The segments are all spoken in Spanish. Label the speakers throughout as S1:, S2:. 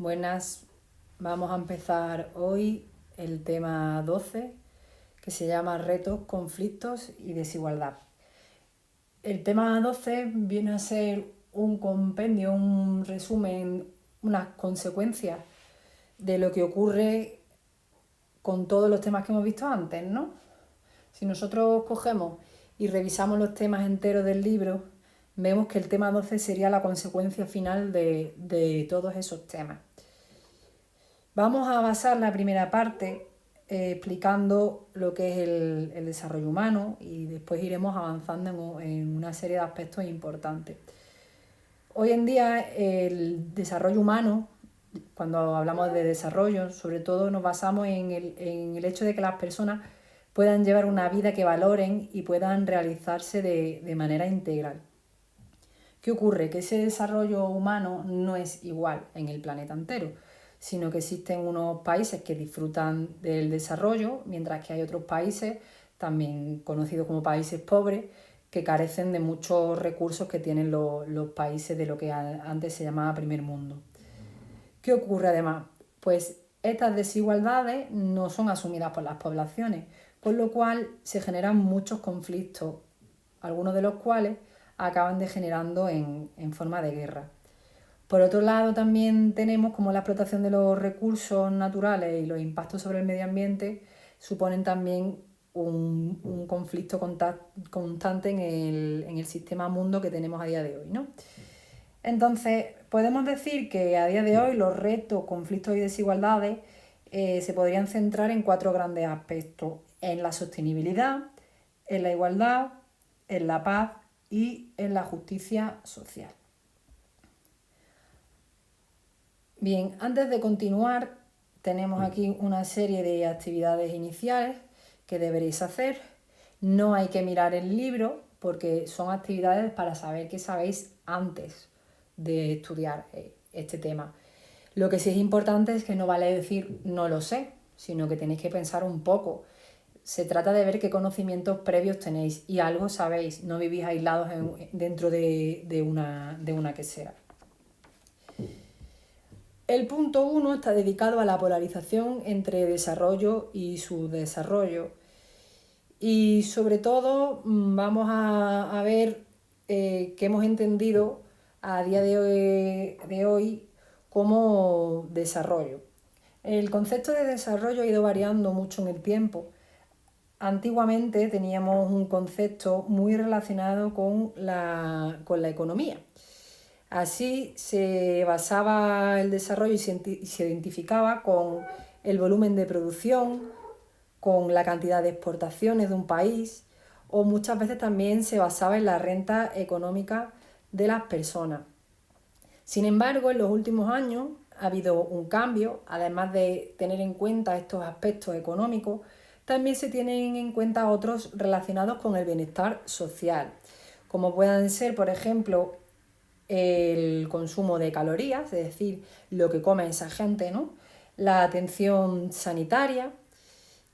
S1: Buenas, vamos a empezar hoy el tema 12, que se llama retos, conflictos y desigualdad. El tema 12 viene a ser un compendio, un resumen, unas consecuencias de lo que ocurre con todos los temas que hemos visto antes, ¿no? Si nosotros cogemos y revisamos los temas enteros del libro, vemos que el tema 12 sería la consecuencia final de todos esos temas. Vamos a basar la primera parte explicando lo que es el desarrollo humano y después iremos avanzando en una serie de aspectos importantes. Hoy en día el desarrollo humano, cuando hablamos de desarrollo, sobre todo nos basamos en el hecho de que las personas puedan llevar una vida que valoren y puedan realizarse de manera integral. ¿Qué ocurre? Que ese desarrollo humano no es igual en el planeta entero, sino que existen unos países que disfrutan del desarrollo, mientras que hay otros países, también conocidos como países pobres, que carecen de muchos recursos que tienen los países de lo que antes se llamaba primer mundo. ¿Qué ocurre además? Pues estas desigualdades no son asumidas por las poblaciones, por lo cual se generan muchos conflictos, algunos de los cuales acaban degenerando en forma de guerra. Por otro lado, también tenemos como la explotación de los recursos naturales y los impactos sobre el medio ambiente suponen también un conflicto constante en el sistema mundo que tenemos a día de hoy, ¿no? Entonces, podemos decir que a día de hoy los retos, conflictos y desigualdades se podrían centrar en 4 grandes aspectos: en la sostenibilidad, en la igualdad, en la paz y en la justicia social. Bien, antes de continuar, tenemos aquí una serie de actividades iniciales que deberéis hacer. No hay que mirar el libro porque son actividades para saber qué sabéis antes de estudiar este tema. Lo que sí es importante es que no vale decir no lo sé, sino que tenéis que pensar un poco. Se trata de ver qué conocimientos previos tenéis y algo sabéis, no vivís aislados dentro de una quesera. El punto 1 está dedicado a la polarización entre desarrollo y subdesarrollo. Y sobre todo vamos a ver qué hemos entendido a día de hoy como desarrollo. El concepto de desarrollo ha ido variando mucho en el tiempo. Antiguamente teníamos un concepto muy relacionado con la economía. Así se basaba el desarrollo y se identificaba con el volumen de producción, con la cantidad de exportaciones de un país, o muchas veces también se basaba en la renta económica de las personas. Sin embargo, en los últimos años ha habido un cambio. Además de tener en cuenta estos aspectos económicos, también se tienen en cuenta otros relacionados con el bienestar social, como puedan ser, por ejemplo, el consumo de calorías, es decir, lo que come esa gente, ¿no? La atención sanitaria,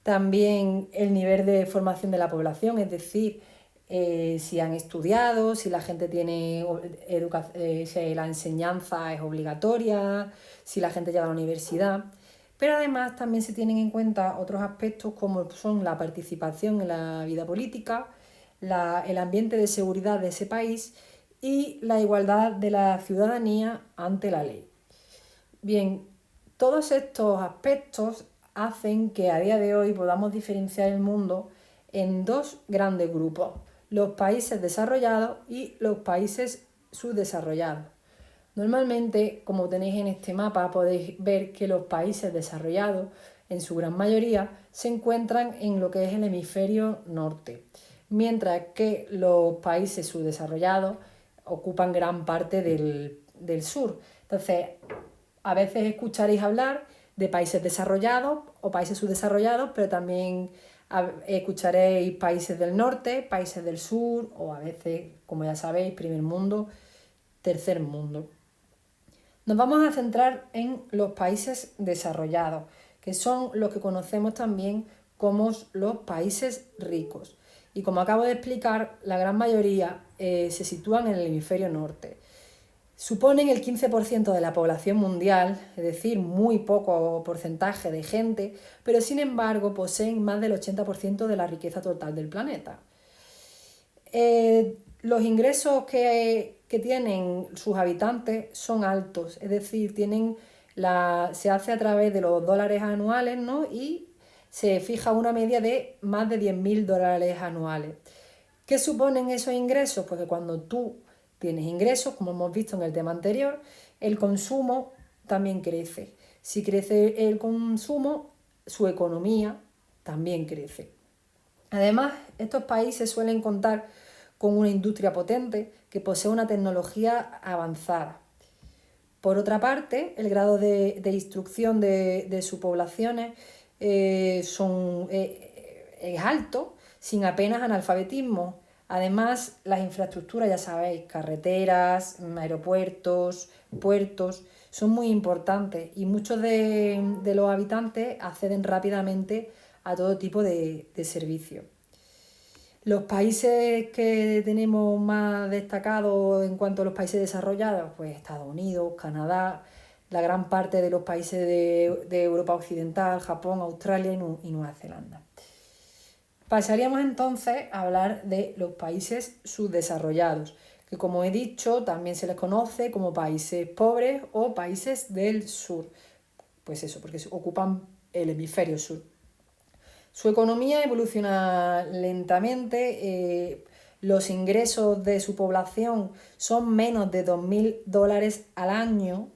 S1: también el nivel de formación de la población, es decir, si han estudiado, si la gente tiene si la enseñanza es obligatoria, si la gente llega a la universidad. Pero además también se tienen en cuenta otros aspectos como son la participación en la vida política, el ambiente de seguridad de ese país y la igualdad de la ciudadanía ante la ley. Bien, todos estos aspectos hacen que a día de hoy podamos diferenciar el mundo en 2 grandes grupos: los países desarrollados y los países subdesarrollados. Normalmente, como tenéis en este mapa, podéis ver que los países desarrollados, en su gran mayoría, se encuentran en lo que es el hemisferio norte, mientras que los países subdesarrollados ocupan gran parte del sur. Entonces, a veces escucharéis hablar de países desarrollados o países subdesarrollados, pero también escucharéis países del norte, países del sur o a veces, como ya sabéis, primer mundo, tercer mundo. Nos vamos a centrar en los países desarrollados, que son los que conocemos también como los países ricos. Y como acabo de explicar, la gran mayoría se sitúan en el hemisferio norte. Suponen el 15% de la población mundial, es decir, muy poco porcentaje de gente, pero sin embargo poseen más del 80% de la riqueza total del planeta. Los ingresos que tienen sus habitantes son altos, es decir, se hace a través de los dólares anuales, ¿no? Y se fija una media de más de 10.000 dólares anuales. ¿Qué suponen esos ingresos? Pues que cuando tú tienes ingresos, como hemos visto en el tema anterior, el consumo también crece. Si crece el consumo, su economía también crece. Además, estos países suelen contar con una industria potente que posee una tecnología avanzada. Por otra parte, el grado de instrucción de sus poblaciones es alto, sin apenas analfabetismo. Además, las infraestructuras, ya sabéis, carreteras, aeropuertos, puertos, son muy importantes y muchos de los habitantes acceden rápidamente a todo tipo de servicios. Los países que tenemos más destacados en cuanto a los países desarrollados, pues Estados Unidos, Canadá, la gran parte de los países de Europa Occidental, Japón, Australia y Nueva Zelanda. Pasaríamos entonces a hablar de los países subdesarrollados, que como he dicho también se les conoce como países pobres o países del sur. Pues eso, porque ocupan el hemisferio sur. Su economía evoluciona lentamente, los ingresos de su población son menos de 2.000 dólares al año.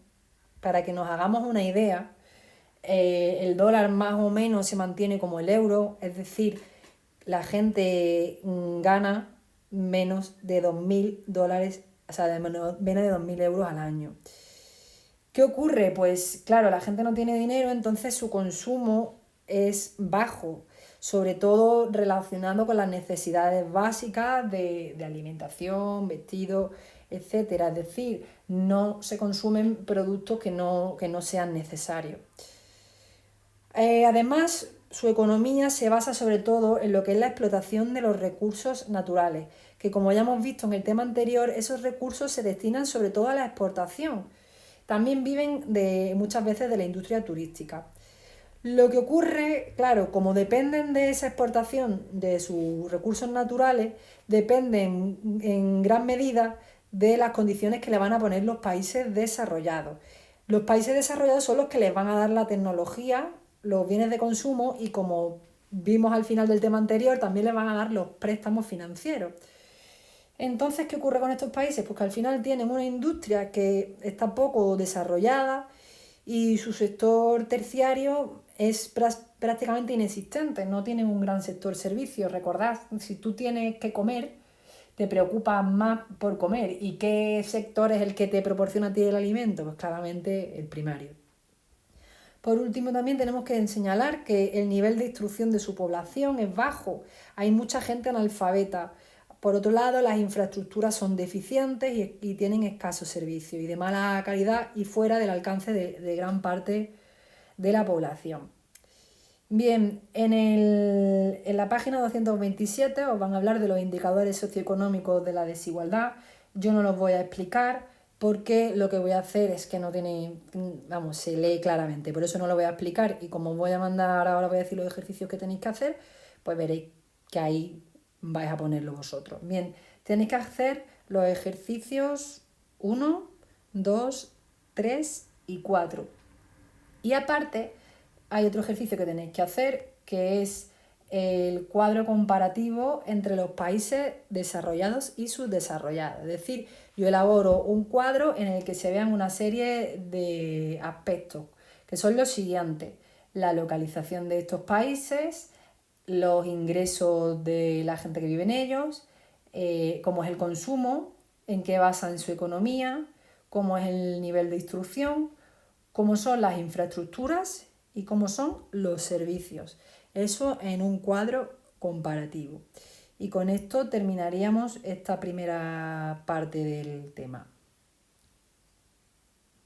S1: Para que nos hagamos una idea, el dólar más o menos se mantiene como el euro, es decir, la gente gana menos de 2.000 dólares, o sea, menos de 2.000 euros al año. ¿Qué ocurre? Pues claro, la gente no tiene dinero, entonces su consumo es bajo, sobre todo relacionado con las necesidades básicas de alimentación, vestido, etcétera. Es decir, no se consumen productos que no sean necesarios. Además, su economía se basa sobre todo en lo que es la explotación de los recursos naturales, que como ya hemos visto en el tema anterior, esos recursos se destinan sobre todo a la exportación. También viven muchas veces de la industria turística. Lo que ocurre, claro, como dependen de esa exportación de sus recursos naturales, dependen en gran medida de las condiciones que le van a poner los países desarrollados. Los países desarrollados son los que les van a dar la tecnología, los bienes de consumo y, como vimos al final del tema anterior, también les van a dar los préstamos financieros. Entonces, ¿qué ocurre con estos países? Pues que al final tienen una industria que está poco desarrollada y su sector terciario es prácticamente inexistente, no tienen un gran sector servicio. Recordad, si tú tienes que comer, te preocupas más por comer. ¿Y qué sector es el que te proporciona a ti el alimento? Pues claramente el primario. Por último, también tenemos que señalar que el nivel de instrucción de su población es bajo. Hay mucha gente analfabeta. Por otro lado, las infraestructuras son deficientes y tienen escasos servicios y de mala calidad y fuera del alcance de gran parte de la población. Bien, en la página 227 os van a hablar de los indicadores socioeconómicos de la desigualdad. Yo no los voy a explicar porque lo que voy a hacer es que no tiene, se lee claramente, por eso no lo voy a explicar y como voy a mandar ahora voy a decir los ejercicios que tenéis que hacer, pues veréis que ahí vais a ponerlo vosotros. Bien, tenéis que hacer los ejercicios 1, 2, 3 y 4. Y aparte, hay otro ejercicio que tenéis que hacer, que es el cuadro comparativo entre los países desarrollados y subdesarrollados. Es decir, yo elaboro un cuadro en el que se vean una serie de aspectos, que son los siguientes: la localización de estos países, los ingresos de la gente que vive en ellos, cómo es el consumo, en qué basan su economía, cómo es el nivel de instrucción, cómo son las infraestructuras y cómo son los servicios. Eso en un cuadro comparativo. Y con esto terminaríamos esta primera parte del tema.